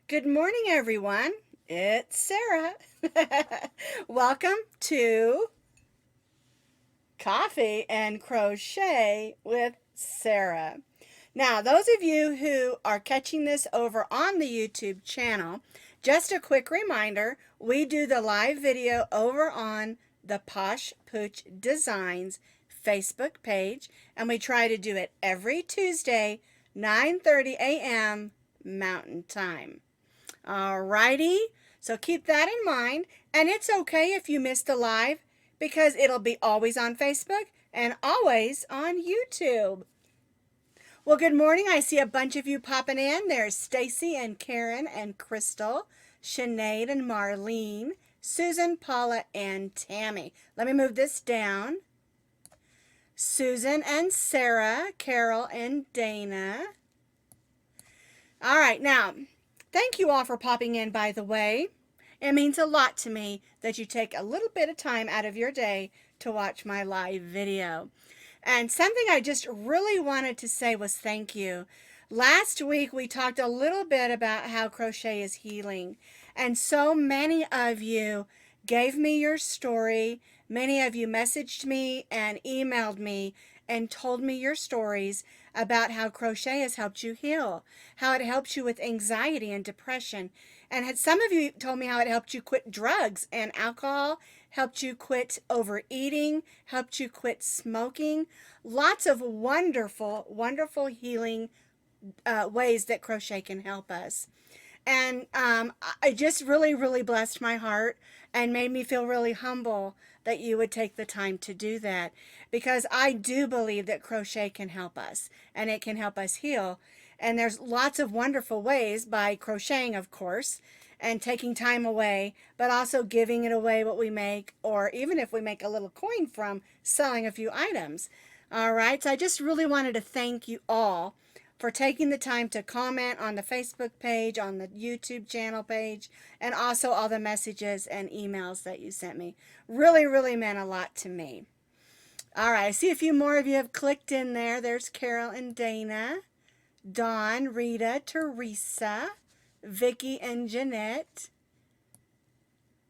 Good morning, everyone. It's Sarah. Welcome to Coffee and Crochet with Sarah. Now, those of you who are catching this over on the YouTube channel, just a quick reminder, we do the live video over on the Posh Pooch Designs Facebook page, and we try to do it every Tuesday, 9:30 a.m. Mountain Time. Alrighty, so keep that in mind, and it's okay if you miss the live because it'll be always on Facebook and always on YouTube. Well, good morning. I see a bunch of you popping in. There's Stacy and Karen and Crystal, Sinead and Marlene, Susan, Paula, and Tammy. Let me move this down. Susan and Sarah, Carol and Dana. All right, now, thank you all for popping in, by the way. It means a lot to me that you take a little bit of time out of your day to watch my live video. And something I just really wanted to say was thank you. Last week we talked a little bit about how crochet is healing. And so many of you gave me your story. Many of you messaged me and emailed me and told me your stories about how crochet has helped you heal, how it helps you with anxiety and depression. And some of you told me how it helped you quit drugs and alcohol, helped you quit overeating, helped you quit smoking. Lots of wonderful, wonderful healing ways that crochet can help us. And it just really, really blessed my heart and made me feel really humble that you would take the time to do that, because I do believe that crochet can help us and it can help us heal. And there's lots of wonderful ways by crocheting, of course, and taking time away, but also giving it away what we make, or even if we make a little coin from selling a few items. All right, so I just really wanted to thank you all for taking the time to comment on the Facebook page, on the YouTube channel page, and also all the messages and emails that you sent me. Really, really meant a lot to me. All right, I see a few more of you have clicked in there. There's Carol and Dana, Dawn, Rita, Teresa, Vicky and Jeanette,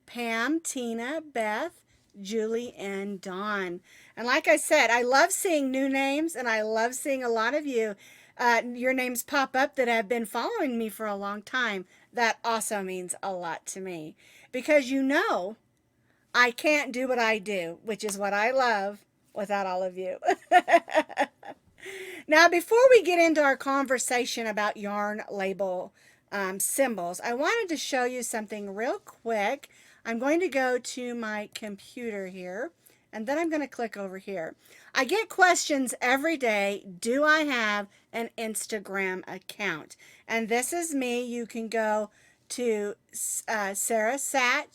Pam, Tina, Beth, Julie, and Dawn. And like I said, I love seeing new names, and I love seeing a lot of you your names pop up that have been following me for a long time. That also means a lot to me, because you know I can't do what I do, which is what I love, without all of you. Now, before we get into our conversation about yarn label symbols, I wanted to show you something real quick. I'm going to go to my computer here, and then I'm going to click over here. I get questions every day, do I have an Instagram account? And this is me. You can go to Sara Sach.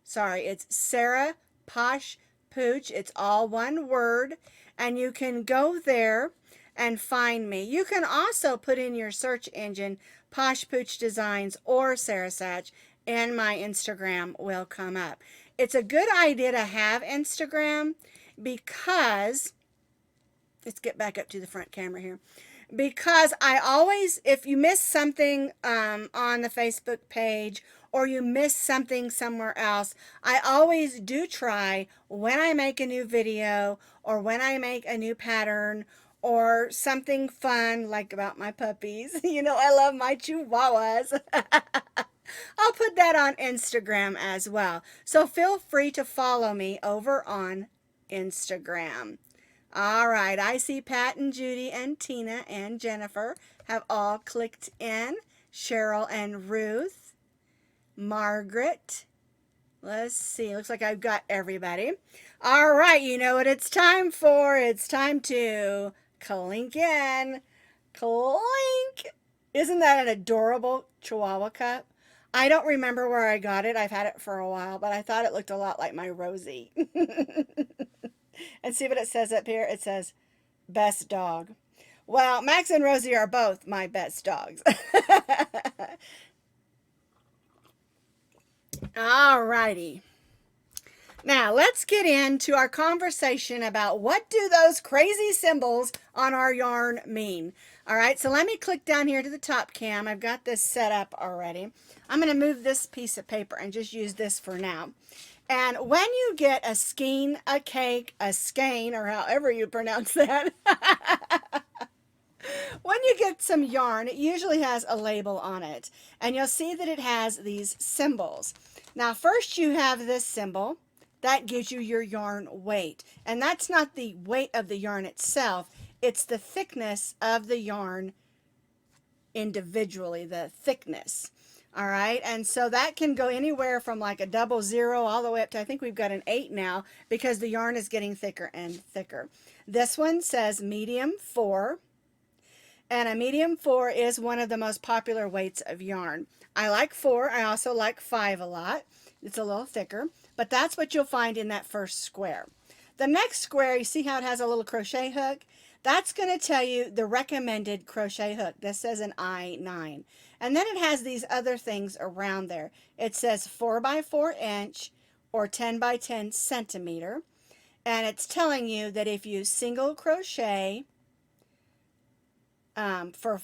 Sorry, it's Sara Posh Pooch. It's all one word. And you can go there and find me. You can also put in your search engine Posh Pooch Designs or Sara Sach, and my Instagram will come up. It's a good idea to have Instagram because, let's get back up to the front camera here, because I always, if you miss something on the Facebook page or you miss something somewhere else, I always do try when I make a new video or when I make a new pattern or something fun like about my puppies. You know, I love my chihuahuas. I'll put that on Instagram as well. So feel free to follow me over on Instagram. All right, I see Pat and Judy and Tina and Jennifer have all clicked in. Cheryl and Ruth, Margaret. Let's see, looks like I've got everybody. All right, you know what it's time for. It's time to clink in. Clink. Isn't that an adorable Chihuahua cup? I don't remember where I got it. I've had it for a while, but I thought it looked a lot like my Rosie. And see what it says up here? It says, best dog. Well, Max and Rosie are both my best dogs. All righty. Now let's get into our conversation about what do those crazy symbols on our yarn mean. All right, so let me click down here to the top cam. I've got this set up already. I'm going to move this piece of paper and just use this for now. And when you get a skein, a cake, a skein, or however you pronounce that, when you get some yarn, it usually has a label on it. And you'll see that it has these symbols. Now, first you have this symbol. That gives you your yarn weight. And that's not the weight of the yarn itself. It's the thickness of the yarn individually, the thickness. All right, and so that can go anywhere from like a 00 all the way up to, I think we've got an 8 now, because the yarn is getting thicker and thicker. This one says medium 4, and a medium 4 is one of the most popular weights of yarn. I like 4. I also like 5 a lot. It's a little thicker, but that's what you'll find in that first square. The next square, you see how it has a little crochet hook? That's going to tell you the recommended crochet hook. This says an I9. And then it has these other things around there. It says 4 by 4 inch or 10 by 10 centimeter. And it's telling you that if you single crochet for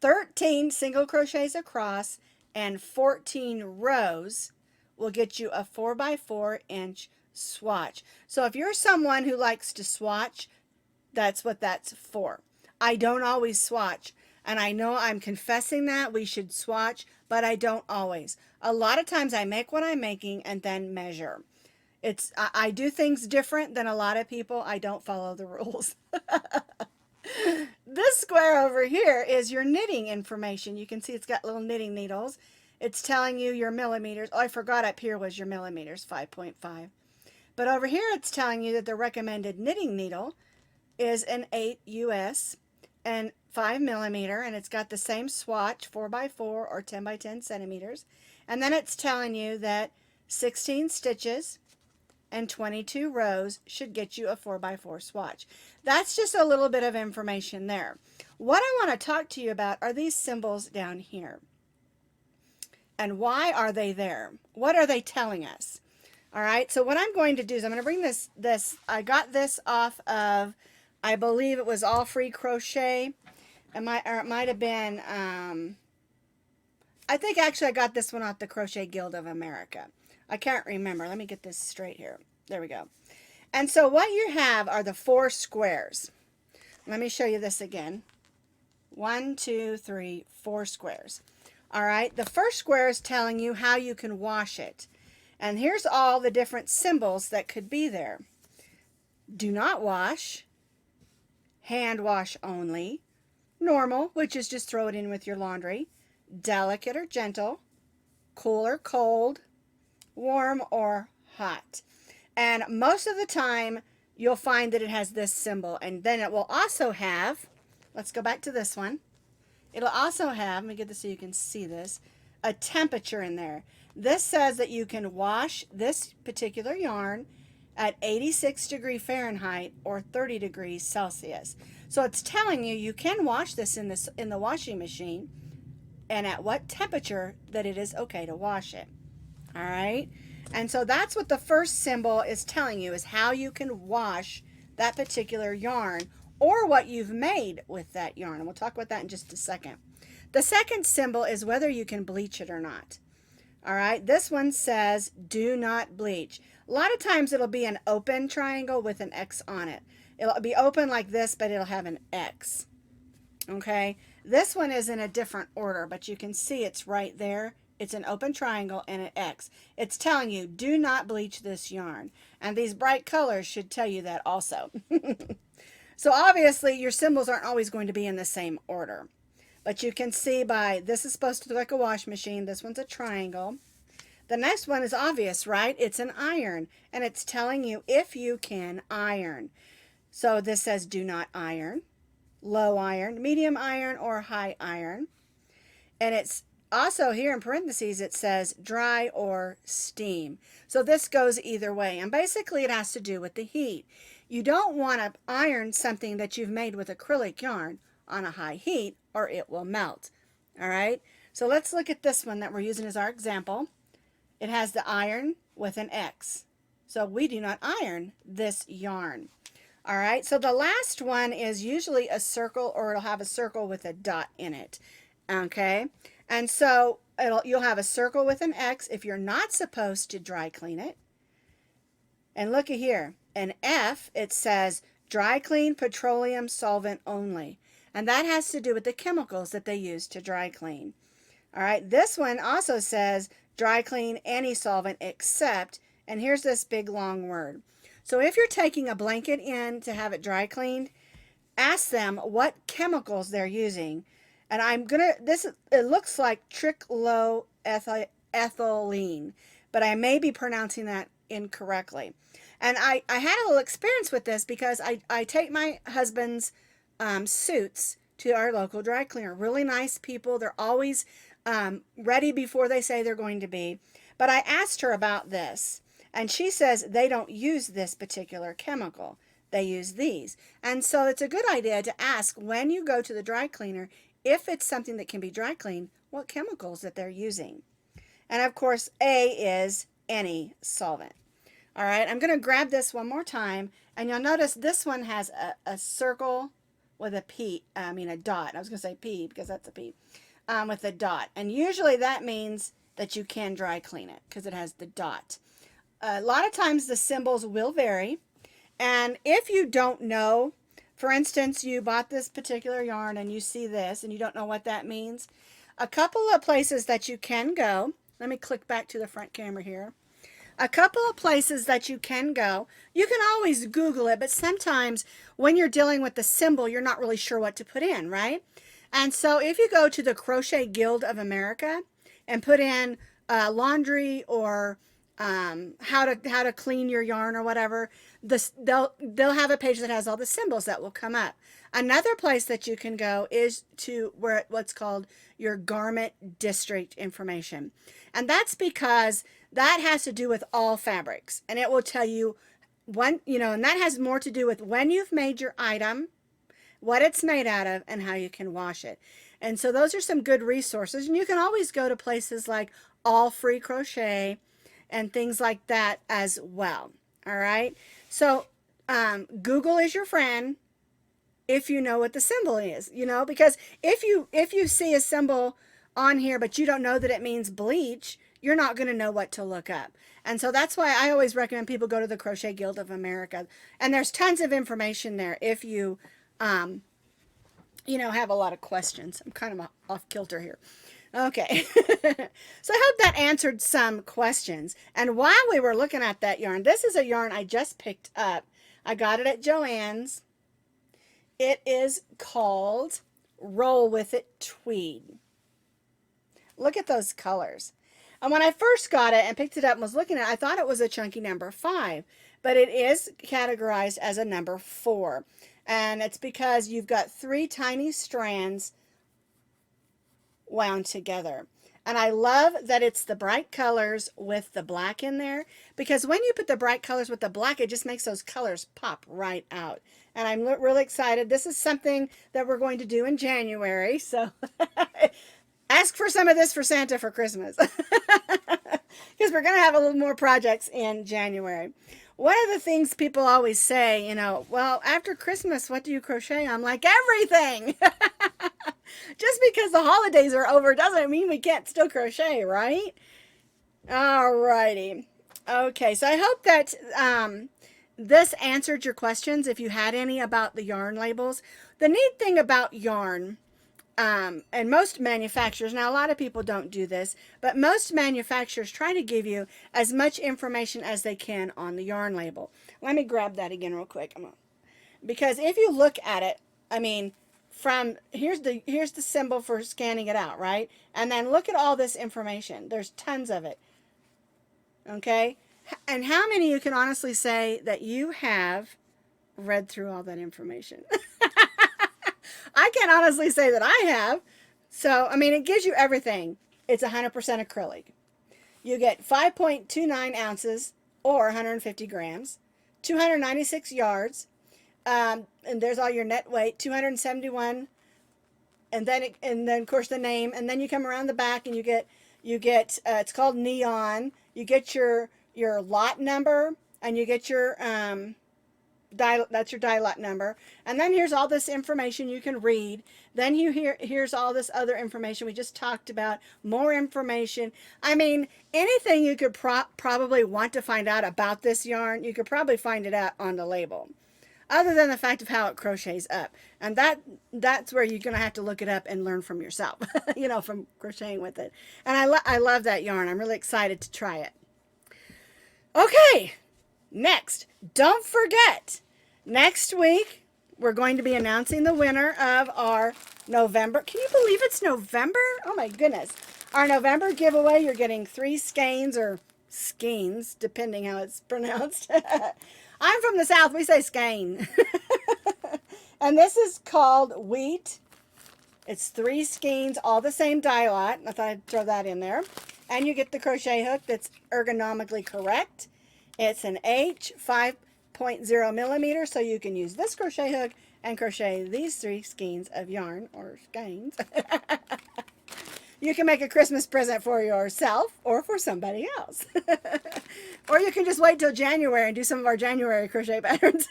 13 single crochets across and 14 rows will get you a 4 by 4 inch swatch. So if you're someone who likes to swatch, that's what that's for. I don't always swatch, and I know I'm confessing that we should swatch, but I don't always. A lot of times I make what I'm making and then measure. I do things different than a lot of people. I don't follow the rules. This square over here is your knitting information. You can see it's got little knitting needles. It's telling you your millimeters. Oh, I forgot up here was your millimeters, 5.5. But over here it's telling you that the recommended knitting needle is an 8 US and 5 millimeter, and it's got the same swatch, 4 by 4 or 10 by 10 centimeters. And then it's telling you that 16 stitches and 22 rows should get you a 4 by 4 swatch. That's just a little bit of information there. What I want to talk to you about are these symbols down here. And why are they there? What are they telling us? All right, so what I'm going to do is I'm going to bring this, I got this off of, I believe it was All Free Crochet. It might have been, I think actually I got this one off the Crochet Guild of America. I can't remember. Let me get this straight here. There we go. And so what you have are the 4 squares. Let me show you this again. 1, 2, 3, 4 squares. All right, the first square is telling you how you can wash it. And here's all the different symbols that could be there. Do not wash. Hand wash only. Normal, which is just throw it in with your laundry. Delicate or gentle. Cool or cold. Warm or hot. And most of the time you'll find that it has this symbol, and then it will also have, let's go back to this one, it'll also have, let me get this so you can see this, a temperature in there. This says that you can wash this particular yarn at 86 degrees Fahrenheit or 30 degrees Celsius. So it's telling you you can wash this in the washing machine, and at what temperature that it is okay to wash it. All right, and so that's what the first symbol is telling you, is how you can wash that particular yarn or what you've made with that yarn. And we'll talk about that in just a second. The second symbol is whether you can bleach it or not. All right, this one says do not bleach. A lot of times it'll be an open triangle with an X on it. It'll be open like this, but it'll have an X. Okay, this one is in a different order, but you can see it's right there. It's an open triangle and an X. It's telling you do not bleach this yarn. And these bright colors should tell you that also. So obviously your symbols aren't always going to be in the same order. But you can see by, this is supposed to look like a wash machine. This one's a triangle. The next one is obvious, right? It's an iron. And it's telling you if you can iron. So this says do not iron, low iron, medium iron, or high iron. And it's also here in parentheses it says dry or steam. So this goes either way. And basically it has to do with the heat. You don't want to iron something that you've made with acrylic yarn on a high heat or it will melt. All right, so let's look at this one that we're using as our example. It has the iron with an X. So we do not iron this yarn. All right, so the last one is usually a circle, or it'll have a circle with a dot in it. Okay, and so you'll have a circle with an X if you're not supposed to dry clean it. And look at here, an F, it says dry clean petroleum solvent only. And that has to do with the chemicals that they use to dry clean. All right, this one also says dry clean any solvent except, and here's this big long word. So if you're taking a blanket in to have it dry cleaned, ask them what chemicals they're using. And it looks like tricloethylene, but I may be pronouncing that incorrectly. And I had a little experience with this because I take my husband's suits to our local dry cleaner. Really nice people. They're always ready before they say they're going to be. But I asked her about this, and she says they don't use this particular chemical. They use these. And so it's a good idea to ask when you go to the dry cleaner, if it's something that can be dry cleaned, what chemicals that they're using. And of course, A is any solvent. All right, I'm going to grab this one more time, and you'll notice this one has a circle with a P, a dot. I was going to say P because that's a P, with a dot. And usually that means that you can dry clean it because it has the dot. A lot of times the symbols will vary. And if you don't know, for instance, you bought this particular yarn and you see this and you don't know what that means, a couple of places that you can go, let me click back to the front camera here. A couple of places that you can go, you can always Google it, but sometimes when you're dealing with the symbol, you're not really sure what to put in, right? And so if you go to the Crochet Guild of America and put in laundry or how to clean your yarn or whatever, they'll have a page that has all the symbols that will come up. Another place that you can go is to what's called your garment district information. And that's because that has to do with all fabrics, and it will tell you when, and that has more to do with when you've made your item, what it's made out of, and how you can wash it. And so those are some good resources, and you can always go to places like All Free Crochet and things like that as well. All right, so Google is your friend if you know what the symbol is, because if you see a symbol on here but you don't know that it means bleach, you're not going to know what to look up. And so that's why I always recommend people go to the Crochet Guild of America. And there's tons of information there if you, have a lot of questions. I'm kind of off kilter here. Okay. So I hope that answered some questions. And while we were looking at that yarn, this is a yarn I just picked up. I got it at Joann's. It is called Roll With It Tweed. Look at those colors. And when I first got it and picked it up and was looking at it, I thought it was a chunky number 5, but it is categorized as a number 4. And it's because you've got 3 tiny strands wound together. And I love that it's the bright colors with the black in there, because when you put the bright colors with the black, it just makes those colors pop right out. And I'm really excited. This is something that we're going to do in January. So ask for some of this for Santa for Christmas. Because we're going to have a little more projects in January. One of the things people always say, well, after Christmas, what do you crochet? I'm like, everything. Just because the holidays are over doesn't mean we can't still crochet, right? Alrighty. Okay, so I hope that this answered your questions if you had any about the yarn labels. The neat thing about yarn, and most manufacturers, now a lot of people don't do this, but most manufacturers try to give you as much information as they can on the yarn label. Let me grab that again real quick. Because if you look at it, here's the symbol for scanning it out, right? And then look at all this information. There's tons of it. Okay? And how many you can honestly say that you have read through all that information? I can honestly say that I have. So, it gives you everything. It's 100% acrylic. You get 5.29 ounces or 150 grams, 296 yards. And there's all your net weight, 271. And then of course the name, and then you come around the back and you get it's called neon. You get your lot number, and you get your that's your die lot number. And then here's all this information you can read. Then here's all this other information we just talked about, more information. I mean, anything you could probably want to find out about this yarn, you could probably find it out on the label, other than the fact of how it crochets up. And that's where you're going to have to look it up and learn from yourself, you know, from crocheting with it. And I love that yarn. I'm really excited to try it. Okay, next, don't forget, next week we're going to be announcing the winner of our November. Can you believe it's November? Oh my goodness. Our November giveaway, you're getting 3 skeins, or skeins, depending how it's pronounced. I'm from the South, we say skein. And this is called Wheat. It's 3 skeins, all the same die lot. I thought I'd throw that in there. And you get the crochet hook that's ergonomically correct. It's an H 5.0 millimeter, so you can use this crochet hook and crochet these 3 skeins of yarn, or skeins. You can make a Christmas present for yourself or for somebody else. Or you can just wait till January and do some of our January crochet patterns.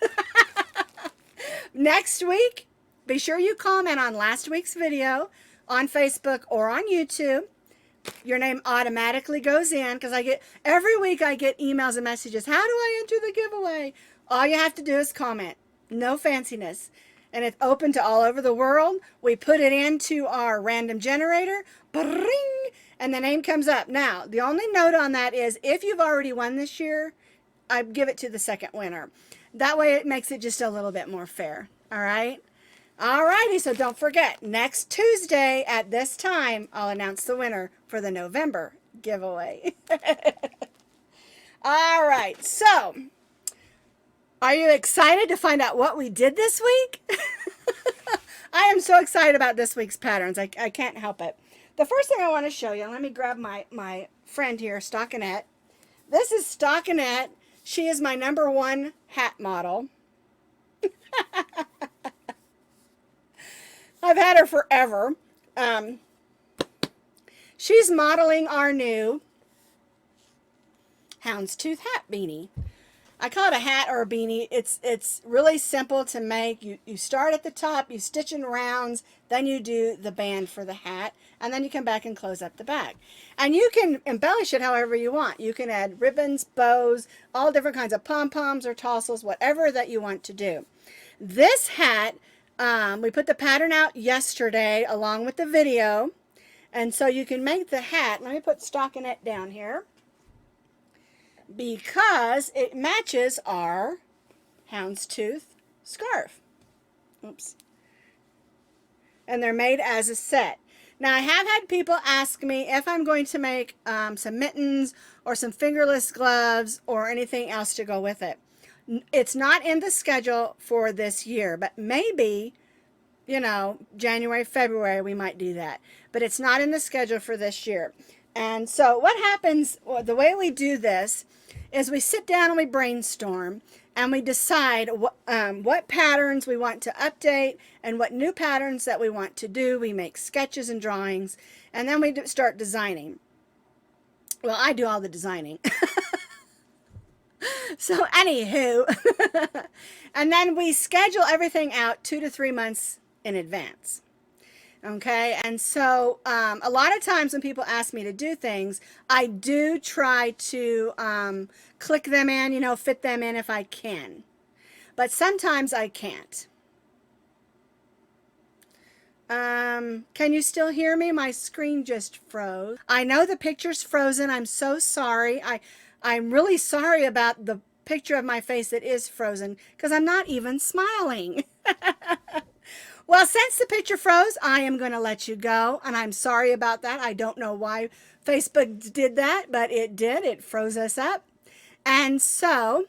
Next week, be sure you comment on last week's video on Facebook or on YouTube. Your name automatically goes in, because every week I get emails and messages. How do I enter the giveaway? All you have to do is comment. No fanciness. And it's open to all over the world. We put it into our random generator. Bring, and the name comes up. Now, the only note on that is if you've already won this year, I give it to the second winner. That way it makes it just a little bit more fair. All right? Alrighty, so don't forget, next Tuesday at this time, I'll announce the winner for the November giveaway. All right, so are you excited to find out what we did this week? I am so excited about this week's patterns. I can't help it. The first thing I want to show you, let me grab my friend here, Stockinette. This is Stockinette. She is my #1 hat model. I've had her forever. She's modeling our new houndstooth hat beanie. I call it a hat or a beanie. It's really simple to make. You start at the top, you stitch in rounds, then you do the band for the hat, and then you come back and close up the back. And you can embellish it however you want. You can add ribbons, bows, all different kinds of pom-poms or tassels, whatever that you want to do. This hat, we put the pattern out yesterday along with the video, and so you can make the hat. Let me put Stockinette down here, because it matches our houndstooth scarf. Oops. And they're made as a set. Now, I have had people ask me if I'm going to make some mittens or some fingerless gloves or anything else to go with it. It's not in the schedule for this year, but maybe, you know, January, February, we might do that. But it's not in the schedule for this year. And so what happens, well, the way we do this is we sit down and we brainstorm, and we decide what patterns we want to update and what new patterns that we want to do. We make sketches and drawings, and then we start designing. Well, I do all the designing. So anywho, and then we schedule everything out 2 to 3 months in advance. Okay, and so a lot of times when people ask me to do things, I do try to click them in, you know, fit them in if I can. But sometimes I can't. Can you still hear me? My screen just froze. I know the picture's frozen. I'm so sorry. I'm really sorry about the picture of my face that is frozen, because I'm not even smiling. Well, since the picture froze, I am going to let you go, and I'm sorry about that. I don't know why Facebook did that, but it did. It froze us up. And so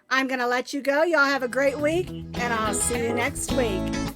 I'm going to let you go. Y'all have a great week, and I'll see you next week.